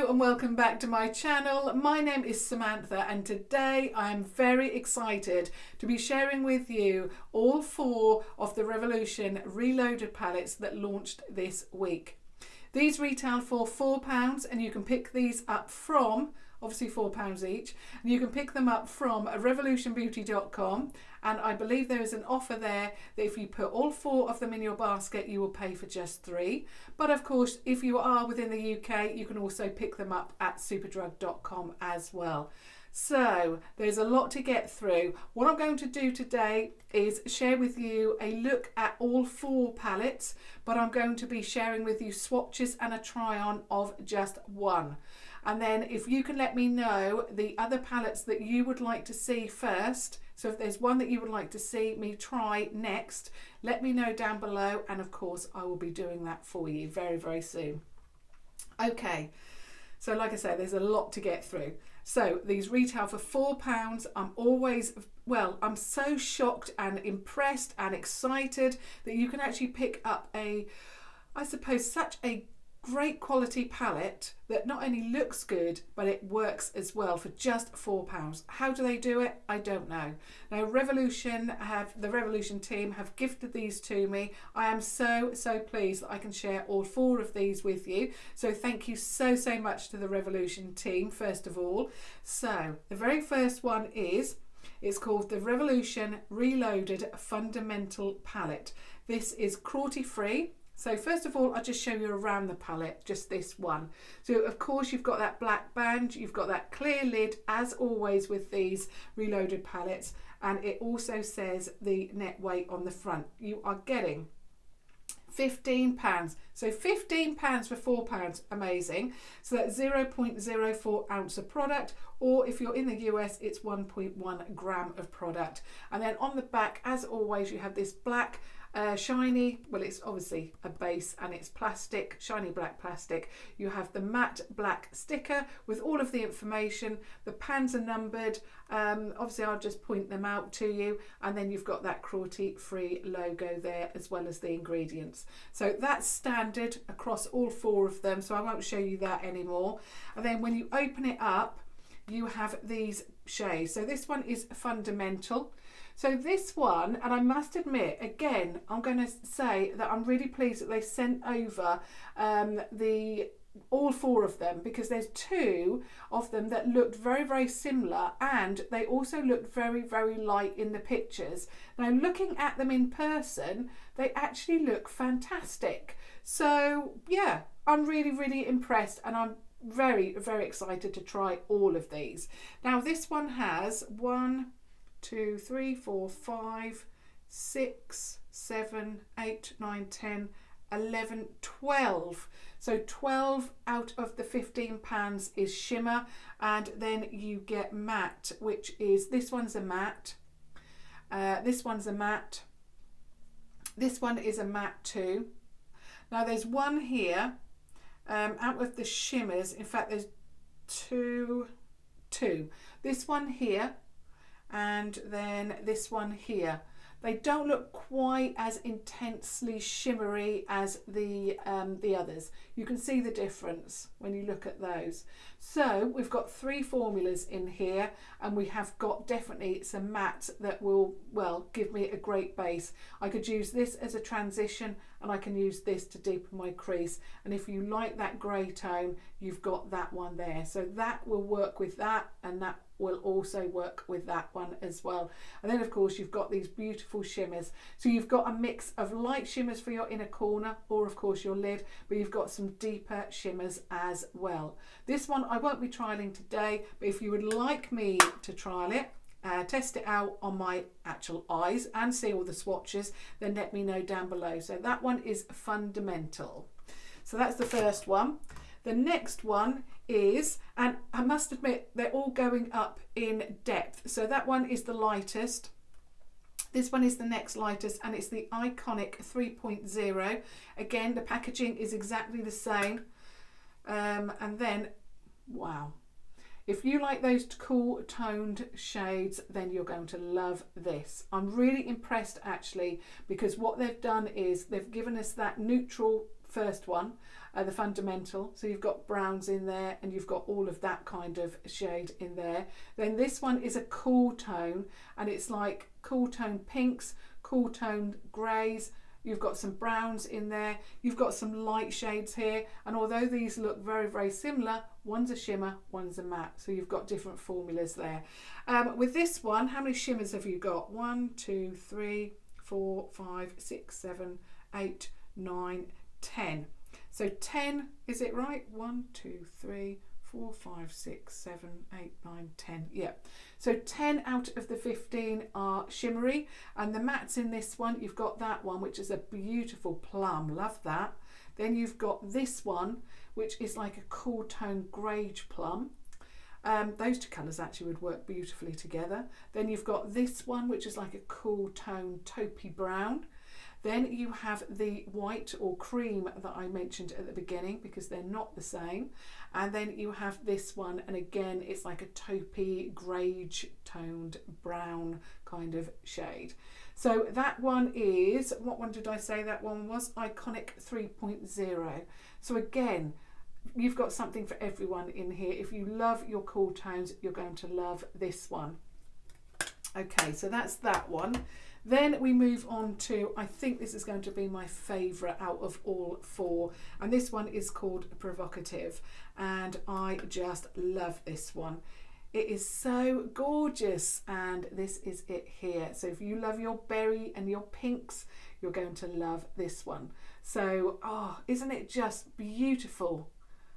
Hello and welcome back to my channel. My name is Samantha and today I am very excited to be sharing with you all 4 of the Revolution Reloaded palettes that launched this week. These retail for £4 and you can pick these up from, obviously £4 each, and you can pick them up from revolutionbeauty.com, and I believe there is an offer there that if you put all 4 of them in your basket you will pay for just 3. But of course if you are within the UK you can also pick them up at superdrug.com as well. So there's a lot to get through. What I'm going to do today is share with you a look at all 4 palettes, but I'm going to be sharing with you swatches and a try on of just one. And then if you can let me know the other palettes that you would like to see first, so if there's one that you would like to see me try next, let me know down below, and of course I will be doing that for you very, very soon. Okay, so like I said, there's a lot to get through. So these retail for £4. I'm so shocked and impressed and excited that you can actually pick up such a great quality palette that not only looks good but it works as well for just £4. How do they do it? I don't know. Now the Revolution team have gifted these to me. I am so pleased that I can share all 4 of these with you, so thank you so much to the Revolution team first of all. So the very first one it's called the Revolution Reloaded Fundamental Palette. This is cruelty free. So first of all, I'll just show you around the palette, just this one. So of course you've got that black band, you've got that clear lid as always with these Reloaded palettes, and it also says the net weight on the front. You are getting £15. So £15 for £4, amazing. So that's 0.04 ounce of product, or if you're in the US, it's 1.1 gram of product. And then on the back, as always, you have this black shiny, well it's obviously a base and it's plastic, shiny black plastic. You have the matte black sticker with all of the information. The pans are numbered, obviously I'll just point them out to you, and then you've got that cruelty free logo there as well as the ingredients. So that's standard across all 4 of them, so I won't show you that anymore. And then when you open it up you have these shades. So this one is Fundamental. So this one, and I must admit, again, I'm going to say that I'm really pleased that they sent over all 4 of them, because there's 2 of them that looked very similar, and they also looked very light in the pictures. Now looking at them in person, they actually look fantastic. So yeah, I'm really impressed, and I'm very excited to try all of these. Now this one has 1, 2, 3, 4, 5, 6, 7, 8, 9, 10, 11, 12. So 12 out of the £15 is shimmer, and then you get matte, which is, this one's a matte, this one's a matte, this one is a matte too. Now there's one here, out of the shimmers, in fact there's two. This one here, and then this one here. They don't look quite as intensely shimmery as the others. You can see the difference when you look at those. So we've got 3 formulas in here, and we have got definitely some mattes that will, well, give me a great base. I could use this as a transition, and I can use this to deepen my crease. And if you like that grey tone, you've got that one there. So that will work with that, and that will also work with that one as well. And then of course you've got these beautiful shimmers. So you've got a mix of light shimmers for your inner corner, or of course your lid, but you've got some deeper shimmers as well. This one I won't be trialing today, but if you would like me to trial it, test it out on my actual eyes and see all the swatches, then let me know down below. So that one is Fundamental. So that's the first one. The next one is, and I must admit they're all going up in depth, so that one is the lightest. This one is the next lightest, and it's the Iconic 3.0. Again, the packaging is exactly the same, and then wow, if you like those cool toned shades, then you're going to love this. I'm really impressed actually, because what they've done is they've given us that neutral first one, the fundamental. So you've got browns in there and you've got all of that kind of shade in there. Then this one is a cool tone, and it's like cool tone pinks, cool tone greys. You've got some browns in there. You've got some light shades here. And although these look very, very similar, one's a shimmer, one's a matte. So you've got different formulas there. With this one, how many shimmers have you got? 1, 2, 3, 4, 5, 6, 7, 8, 9, 10. So 10, is it right? 1, 2, 3, 4, 5, 6, 7, 8, 9, 10. Yeah. So 10 out of the 15 are shimmery. And the mattes in this one, you've got that one, which is a beautiful plum. Love that. Then you've got this one, which is like a cool tone greige plum. Those two colours actually would work beautifully together. Then you've got this one, which is like a cool tone taupey brown. Then you have the white or cream that I mentioned at the beginning, because they're not the same. And then you have this one, and again, it's like a taupey, greige toned brown kind of shade. So that one is, what one did I say that one was? Iconic 3.0. So again, you've got something for everyone in here. If you love your cool tones, you're going to love this one. Okay, so that's that one. Then we move on to, I think this is going to be my favourite out of all 4. And this one is called Provocative. And I just love this one. It is so gorgeous. And this is it here. So if you love your berry and your pinks, you're going to love this one. So, oh, isn't it just beautiful?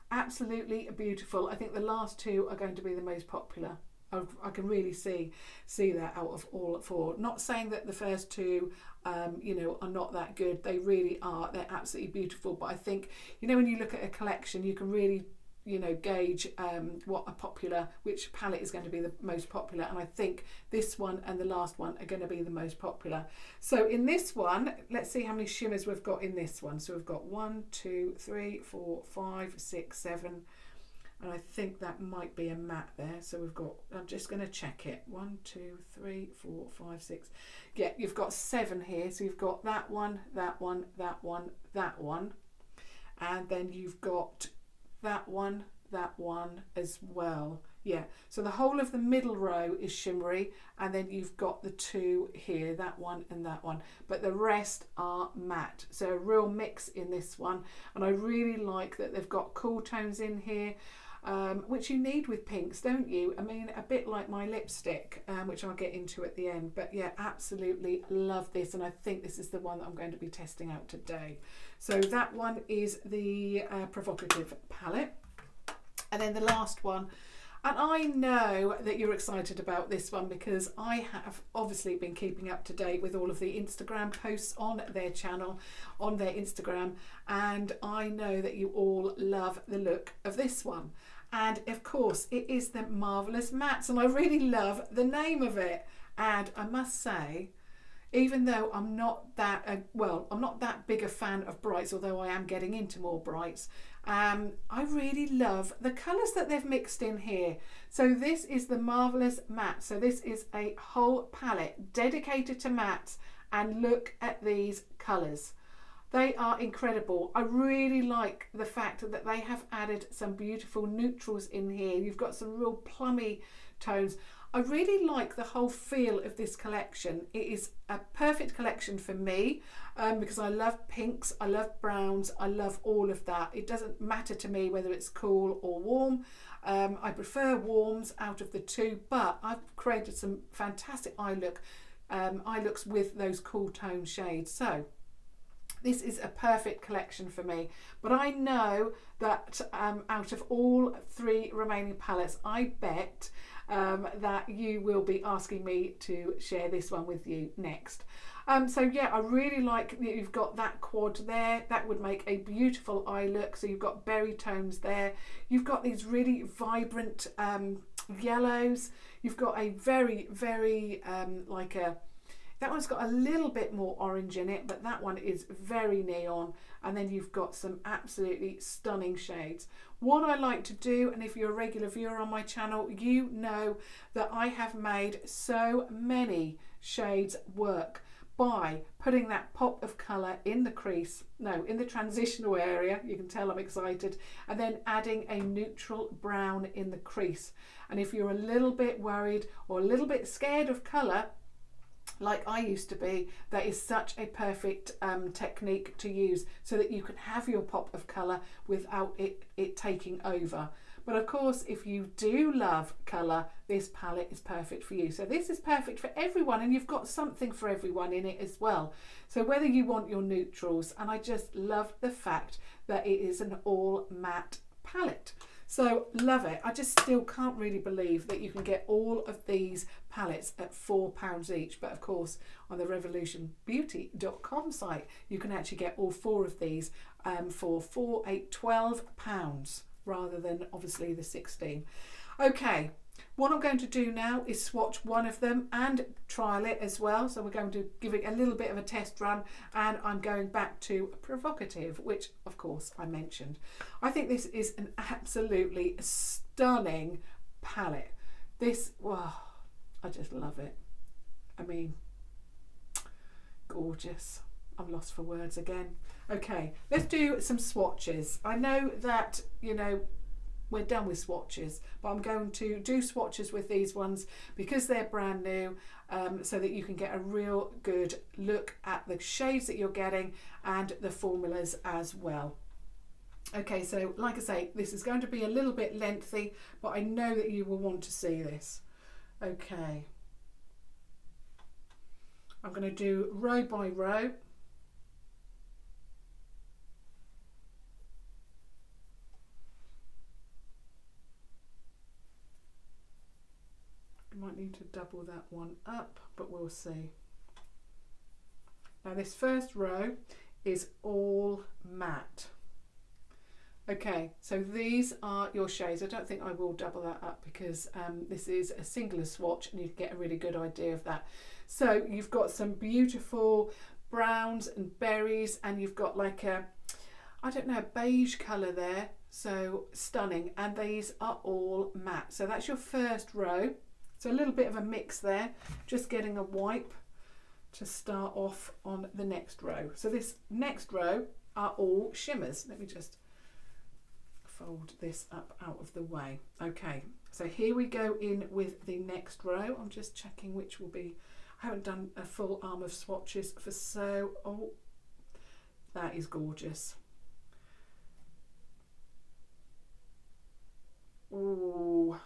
Absolutely beautiful. I think the last 2 are going to be the most popular. I can really see that out of all 4. Not saying that the first 2 you know, are not that good. They really are. They're absolutely beautiful. But I think, you know, when you look at a collection, you can really, you know, gauge which palette is going to be the most popular. And I think this one and the last one are going to be the most popular. So in this one, let's see how many shimmers we've got in this one. So we've got 1, 2, 3, 4, 5, 6, 7. And I think that might be a matte there. So we've got, I'm just going to check it. 1, 2, 3, 4, 5, 6. Yeah, you've got 7 here. So you've got that one, that one, that one, that one. And then you've got that one as well. Yeah, so the whole of the middle row is shimmery, and then you've got the 2 here, that one and that one, but the rest are matte. So a real mix in this one, and I really like that they've got cool tones in here, which you need with pinks, don't you? I mean, a bit like my lipstick, which I'll get into at the end. But yeah, absolutely love this, and I think this is the one that I'm going to be testing out today. So that one is the Provocative palette. And then the last one, and I know that you're excited about this one because I have obviously been keeping up to date with all of the Instagram posts on their channel, on their Instagram, and I know that you all love the look of this one. And of course it is the Marvellous Mattes, and I really love the name of it. And I must say, even though I'm not that I'm not that big a fan of brights, although I am getting into more brights, I really love the colours that they've mixed in here. So this is the Marvellous Matte. So this is a whole palette dedicated to mattes, and look at these colours. They are incredible. I really like the fact that they have added some beautiful neutrals in here. You've got some real plummy tones. I really like the whole feel of this collection. It is a perfect collection for me because I love pinks, I love browns, I love all of that. It doesn't matter to me whether it's cool or warm. I prefer warms out of the 2, but I've created some fantastic eye looks with those cool tone shades. So this is a perfect collection for me. But I know that out of all 3 remaining palettes, I bet that you will be asking me to share this one with you next. So yeah, I really like that you've got that quad there. That would make a beautiful eye look. So you've got berry tones there. You've got these really vibrant yellows. You've got a very, very that one's got a little bit more orange in it, but that one is very neon. And then you've got some absolutely stunning shades. What I like to do, and if you're a regular viewer on my channel, you know that I have made so many shades work. by putting that pop of colour in the crease, no, in the transitional area, you can tell I'm excited, and then adding a neutral brown in the crease. And if you're a little bit worried or a little bit scared of colour, like I used to be, that is such a perfect technique to use so that you can have your pop of colour without it taking over. But of course, if you do love colour, this palette is perfect for you. So this is perfect for everyone, and you've got something for everyone in it as well. So whether you want your neutrals, and I just love the fact that it is an all matte palette. So love it. I just still can't really believe that you can get all of these palettes at £4 each. But of course, on the revolutionbeauty.com site, you can actually get all 4 of these for £12 rather than obviously the 16. Okay, what I'm going to do now is swatch one of them and trial it as well. So we're going to give it a little bit of a test run, and I'm going back to Provocative, which of course I mentioned. I think this is an absolutely stunning palette. This, wow, I just love it. I mean, gorgeous. I'm lost for words again. Okay, let's do some swatches. I know that, you know, we're done with swatches, but I'm going to do swatches with these ones because they're brand new, so that you can get a real good look at the shades that you're getting and the formulas as well. Okay, so like I say, this is going to be a little bit lengthy, but I know that you will want to see this. Okay, I'm going to do row by row. Might need to double that one up, but we'll see. Now this first row is all matte. Okay, so these are your shades. I don't think I will double that up because this is a singular swatch and you get a really good idea of that. So you've got some beautiful browns and berries, and you've got like a, I don't know, beige colour there. So stunning, and these are all matte. So that's your first row. So a little bit of a mix there, just getting a wipe to start off on the next row. So this next row are all shimmers. Let me just fold this up out of the way. Okay, so here we go in with the next row. I'm just checking which will be, I haven't done a full arm of swatches for so, oh, that is gorgeous. Ooh.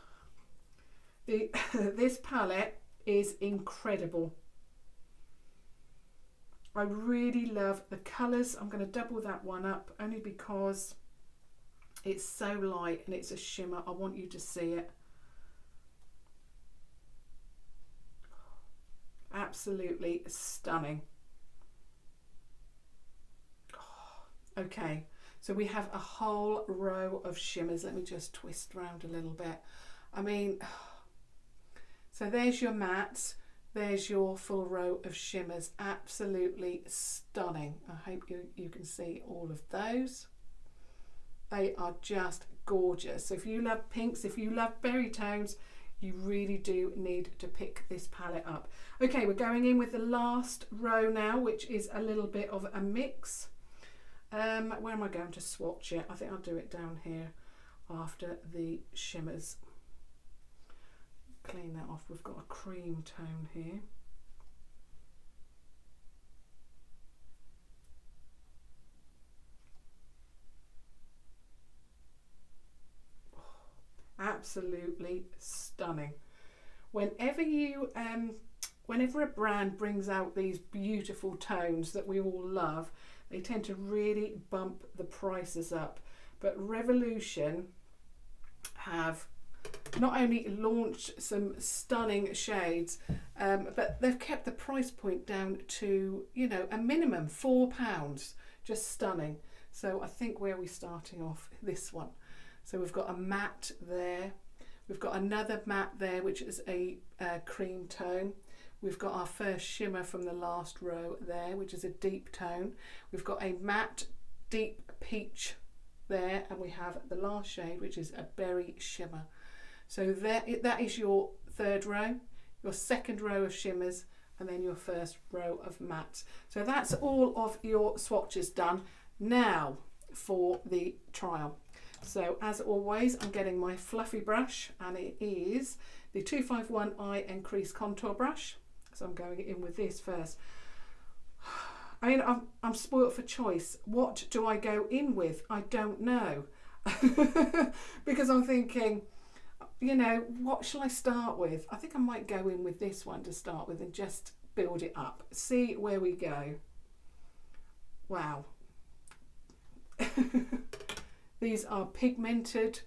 This palette is incredible. I really love the colours. I'm going to double that one up only because it's so light and it's a shimmer. I want you to see it. Absolutely stunning. Okay, so we have a whole row of shimmers. Let me just twist around a little bit. I mean, so there's your mattes, there's your full row of shimmers. Absolutely stunning. I hope you can see all of those. They are just gorgeous. So if you love pinks, if you love berry tones, you really do need to pick this palette up. Okay, we're going in with the last row now, which is a little bit of a mix. Where am I going to swatch it? I think I'll do it down here after the shimmers. Clean that off. We've got a cream tone here. Oh, absolutely stunning. Whenever a brand brings out these beautiful tones that we all love, they tend to really bump the prices up. But Revolution have not only launched some stunning shades, but they've kept the price point down to, you know, a minimum £4. Just stunning. So I think where are we starting off? This one. So we've got a matte there. We've got another matte there, which is a cream tone. We've got our first shimmer from the last row there, which is a deep tone. We've got a matte deep peach there, and we have the last shade, which is a berry shimmer. So that is your third row, your second row of shimmers, and then your first row of mattes. So that's all of your swatches done. Now for the trial. So as always, I'm getting my fluffy brush, and it is the 251 Eye and Crease Contour Brush. So I'm going in with this first. I mean, I'm spoilt for choice. What do I go in with? I don't know. Because I'm thinking, you know, what shall I start with? I think I might go in with this one to start with and just build it up. See where we go. Wow. These are pigmented.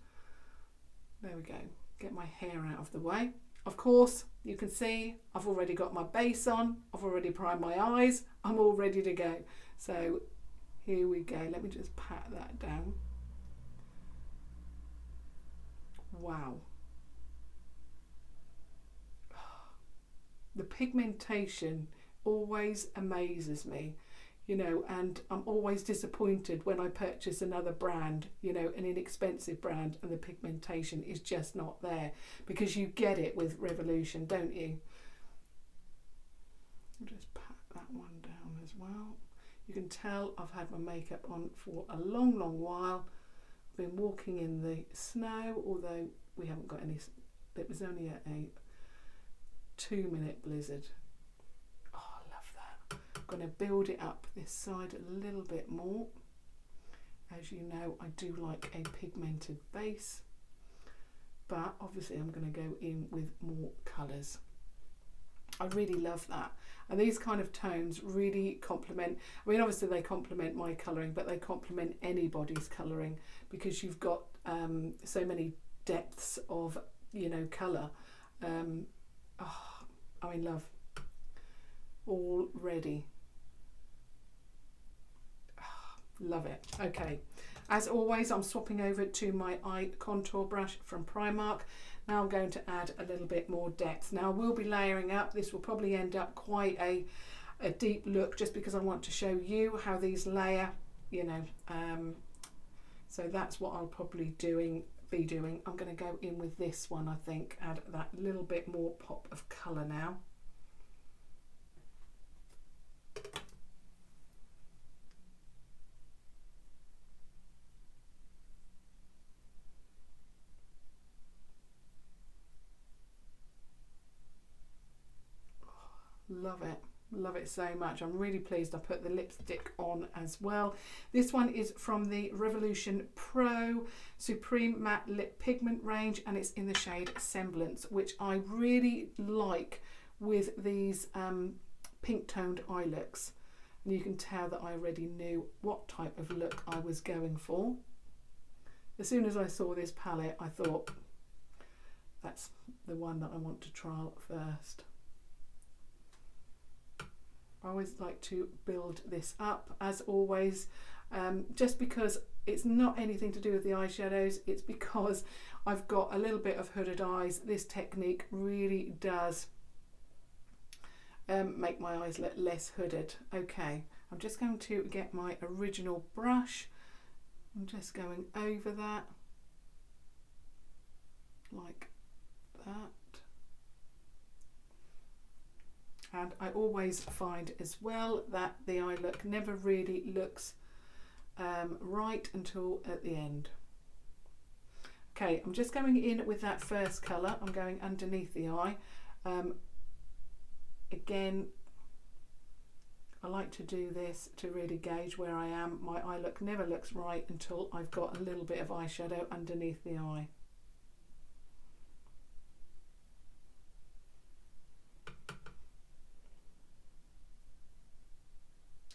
There we go. Get my hair out of the way. Of course, you can see I've already got my base on. I've already primed my eyes. I'm all ready to go. So here we go. Let me just pat that down. Wow. The pigmentation always amazes me, you know, and I'm always disappointed when I purchase another brand, you know, an inexpensive brand, and the pigmentation is just not there, because you get it with Revolution, don't you? I'll just pat that one down as well. You can tell I've had my makeup on for a long, long while. I've been walking in the snow, although we haven't got any, it was only a 2-minute blizzard. Oh, I love that. I'm going to build it up this side a little bit more. As you know, I do like a pigmented base, but obviously I'm going to go in with more colours. I really love that, and these kind of tones really complement, I mean obviously they complement my colouring, but they complement anybody's colouring, because you've got so many depths of, you know, colour. Oh, I'm in love already. Oh, love it. Okay, as always, I'm swapping over to my eye contour brush from Primark. Now I'm going to add a little bit more depth. Now I will be layering up. This will probably end up quite a deep look, just because I want to show you how these layer, you know. So that's what I'll probably be doing. I'm going to go in with this one, I think, add that little bit more pop of colour now. Love it. Love it so much. I'm really pleased I put the lipstick on as well. This one is from the Revolution Pro Supreme Matte Lip Pigment range, and it's in the shade Semblance, which I really like with these pink toned eye looks. And you can tell that I already knew what type of look I was going for. As soon as I saw this palette, I thought that's the one that I want to trial first. I always like to build this up, as always, just because it's not anything to do with the eyeshadows, it's because I've got a little bit of hooded eyes. This technique really does make my eyes look less hooded. Okay, I'm just going to get my original brush. I'm just going over that like that. And I always find as well that the eye look never really looks right until at the end. Okay, I'm just going in with that first colour. I'm going underneath the eye. Again, I like to do this to really gauge where I am. My eye look never looks right until I've got a little bit of eyeshadow underneath the eye.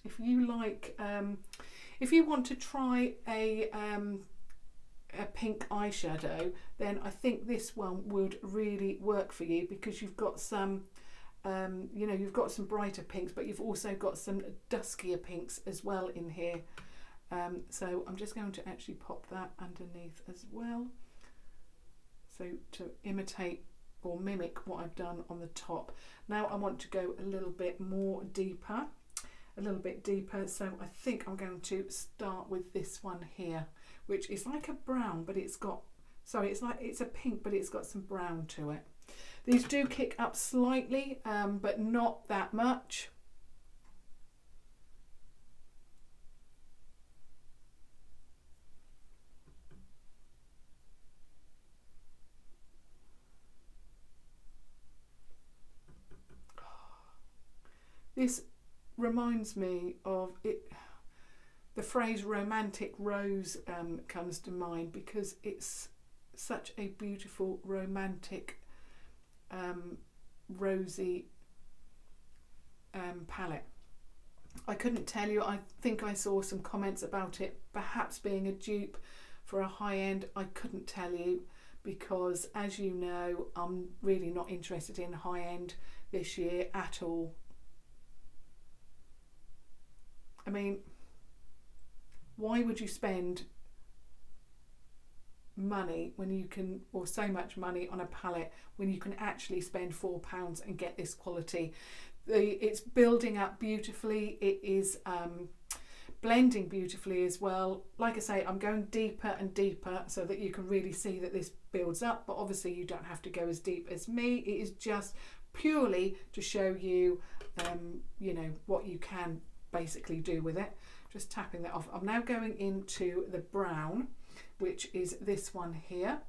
If you like, if you want to try a pink eyeshadow, then I think this one would really work for you, because you've got some, you know, you've got some brighter pinks, but you've also got some duskier pinks as well in here. So I'm just going to actually pop that underneath as well, so to imitate or mimic what I've done on the top. Now I want to go a little bit more deeper. So I think I'm going to start with this one here, which is like a brown, but it's got sorry, it's like, it's a pink, but it's got some brown to it. These do kick up slightly, but not that much. This reminds me of it. The phrase romantic rose comes to mind because it's such a beautiful romantic rosy palette. I couldn't tell you, I think I saw some comments about it perhaps being a dupe for a high-end. I couldn't tell you because, as you know, I'm really not interested in high-end this year at all. I mean, why would you spend money when you can, or so much money on a palette when you can actually spend £4 and get this quality? It's building up beautifully. It is blending beautifully as well. Like I say, I'm going deeper and deeper so that you can really see that this builds up, but obviously you don't have to go as deep as me. It is just purely to show you, you know, what you can basically do with it. Just tapping that off. I'm now going into the brown, which is this one here.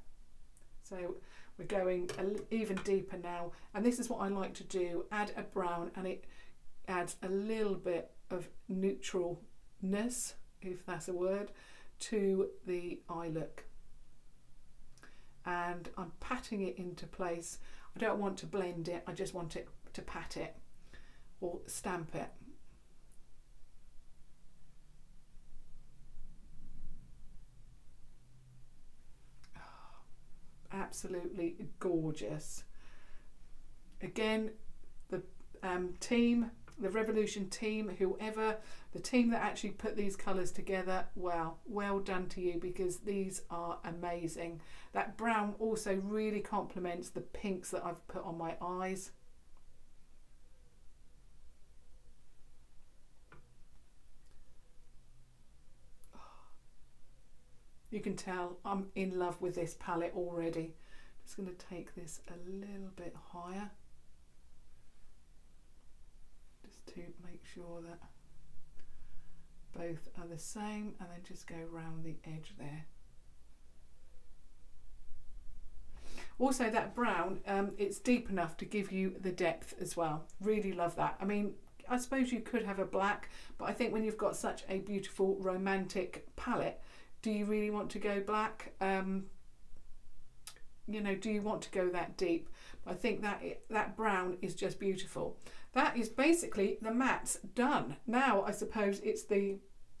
So we're going even deeper now, and this is what I like to do, add a brown, and it adds a little bit of neutralness, if that's a word, to the eye look. And I'm patting it into place. I don't want to blend it, I just want it to pat it or stamp it. Absolutely gorgeous. Again, the team, the Revolution team, whoever, the team that actually put these colours together, wow, well done to you, because these are amazing. That brown also really complements the pinks that I've put on my eyes. You can tell I'm in love with this palette already. Just going to take this a little bit higher, just to make sure that both are the same, and then just go around the edge there. Also, that brown, it's deep enough to give you the depth as well. Really love that. I mean, I suppose you could have a black, but I think when you've got such a beautiful romantic palette, do you really want to go black? You know, do you want to go that deep? I think that brown is just beautiful. That is basically the mattes done. Now I suppose it's the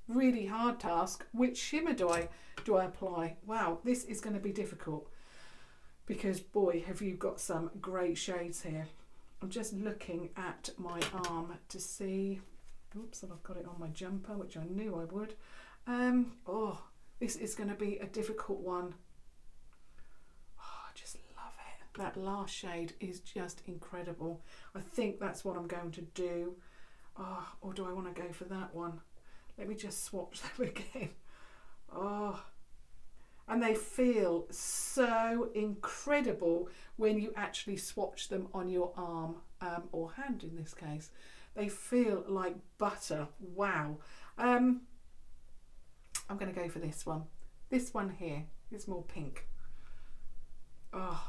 really hard task. Which shimmer do I apply? Wow, this is going to be difficult, because boy, have you got some great shades here. I'm just looking at my arm to see. Oops, and I've got it on my jumper, which I knew I would. Oh, this is going to be a difficult one. Oh, I just love it. That last shade is just incredible. I think that's what I'm going to do. Oh, or do I want to go for that one? Let me just swatch them again. Oh, and they feel so incredible when you actually swatch them on your arm, or hand in this case. They feel like butter. Wow. I'm going to go for this one. This one here is more pink. Oh.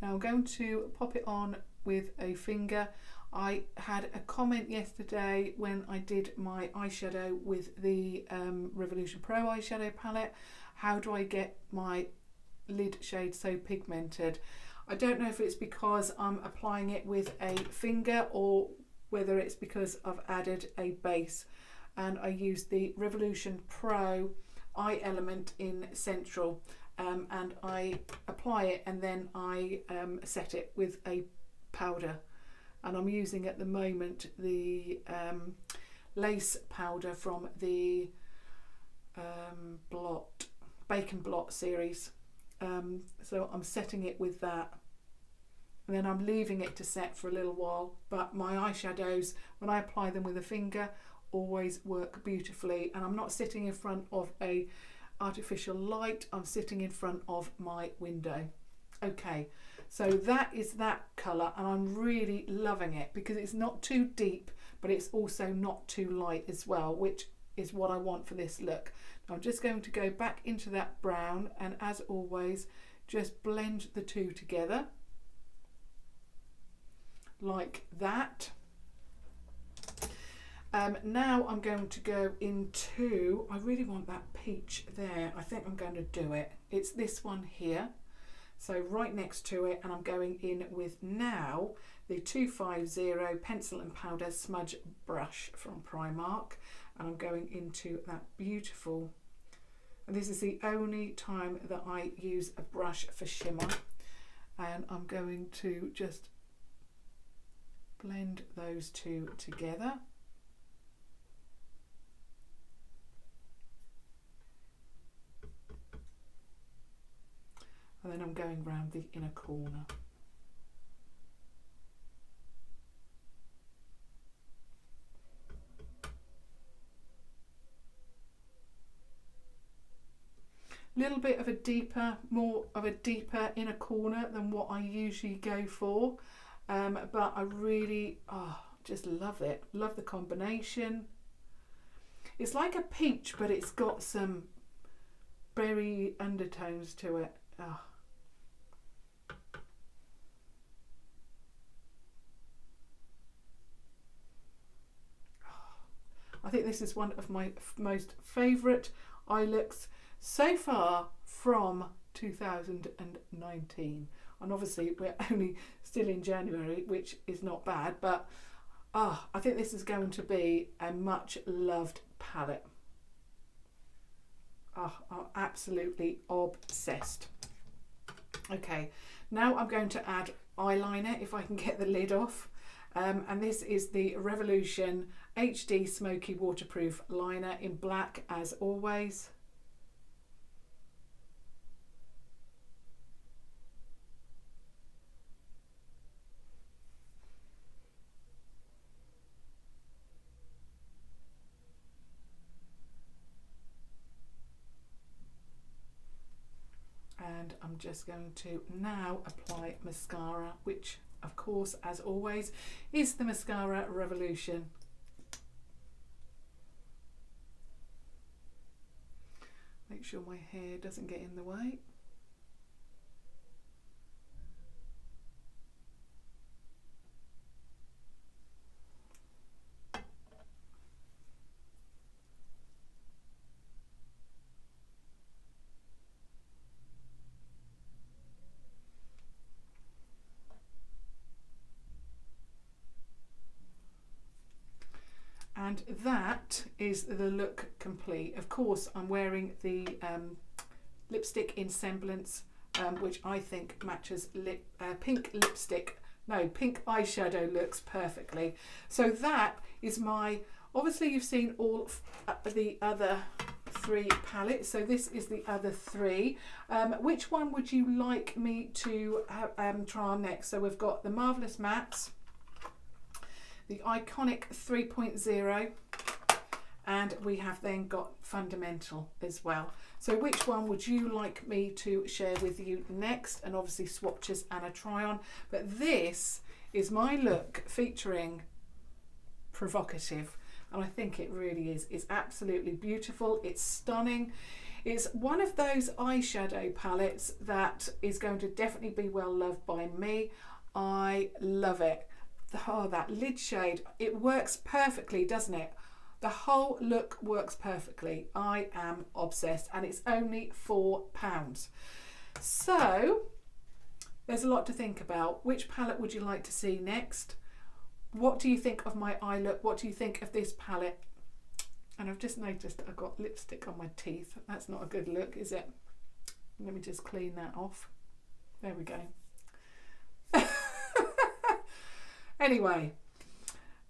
Now I'm going to pop it on with a finger. I had a comment yesterday when I did my eyeshadow with the Revolution Pro eyeshadow palette. How do I get my lid shade so pigmented? I don't know if it's because I'm applying it with a finger or whether it's because I've added a base, and I used the Revolution Pro Eye Element in Central, and I apply it and then I set it with a powder, and I'm using at the moment the lace powder from the Blot, Bacon Blot series, so I'm setting it with that. And then I'm leaving it to set for a little while. But my eyeshadows, when I apply them with a finger, always work beautifully, and I'm not sitting in front of a artificial light, I'm sitting in front of my window. Okay, so that is that colour, and I'm really loving it because it's not too deep, but it's also not too light as well, which is what I want for this look. Now I'm just going to go back into that brown, and as always, just blend the two together like that. Now I'm going to go into, I really want that peach there. I think I'm going to do it. It's this one here. So right next to it, and I'm going in with now the 250 pencil and powder smudge brush from Primark, and I'm going into that beautiful, and this is the only time that I use a brush for shimmer, and I'm going to just blend those two together. And then I'm going round the inner corner. Little bit of a deeper, more of a deeper inner corner than what I usually go for, but I really just love it. Love the combination. It's like a peach, but it's got some berry undertones to it. Oh. I think this is one of my most favourite eye looks so far from 2019, and obviously we're only still in January, which is not bad, but I think this is going to be a much loved palette. I'm absolutely obsessed. Okay, now I'm going to add eyeliner if I can get the lid off, and this is the Revolution HD Smoky Waterproof Liner in black as always. And I'm just going to now apply mascara, which of course, as always, is the Mascara Revolution. Make sure my hair doesn't get in the way. And that is the look complete. Of course, I'm wearing the lipstick in Semblance, which I think matches pink eyeshadow looks perfectly. So that is my, obviously you've seen all the other three palettes, so this is the other three. Which one would you like me to try on next? So we've got the Marvellous Mattes, the Iconic 3.0, and we have then got Fundamental as well. So which one would you like me to share with you next? And obviously swatches and a try on. But this is my look featuring Provocative, and I think it really is. It's absolutely beautiful. It's stunning. It's one of those eyeshadow palettes that is going to definitely be well loved by me. I love it. Oh, that lid shade, it works perfectly, doesn't it? The whole look works perfectly. I am obsessed, and it's only £4. So there's a lot to think about. Which palette would you like to see next? What do you think of my eye look? What do you think of this palette? And I've just noticed I've got lipstick on my teeth. That's not a good look, is it? Let me just clean that off. There we go. Anyway,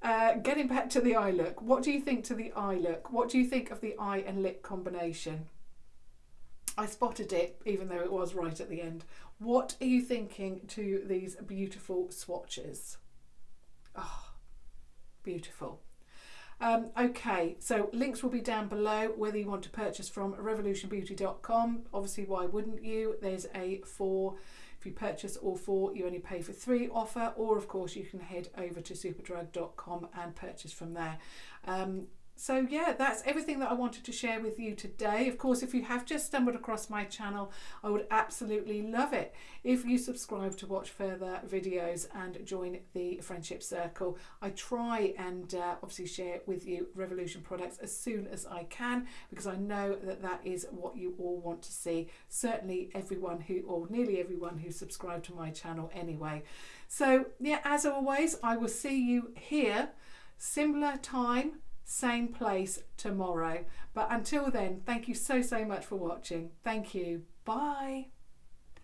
getting back to the eye look, what do you think to the eye look? What do you think of the eye and lip combination? I spotted it, even though it was right at the end. What are you thinking to these beautiful swatches? Oh, beautiful. Okay, so links will be down below, whether you want to purchase from revolutionbeauty.com. Obviously, why wouldn't you? There's a if you purchase all 4, you only pay for 3 offer, or of course you can head over to superdrug.com and purchase from there. So yeah, that's everything that I wanted to share with you today. Of course, if you have just stumbled across my channel, I would absolutely love it if you subscribe to watch further videos and join the friendship circle. I try and obviously share with you Revolution products as soon as I can, because I know that that is what you all want to see. Certainly everyone who, or nearly everyone who subscribed to my channel anyway. So yeah, as always, I will see you here, similar time, same place tomorrow. But until then, thank you so much for watching. Thank you. Bye.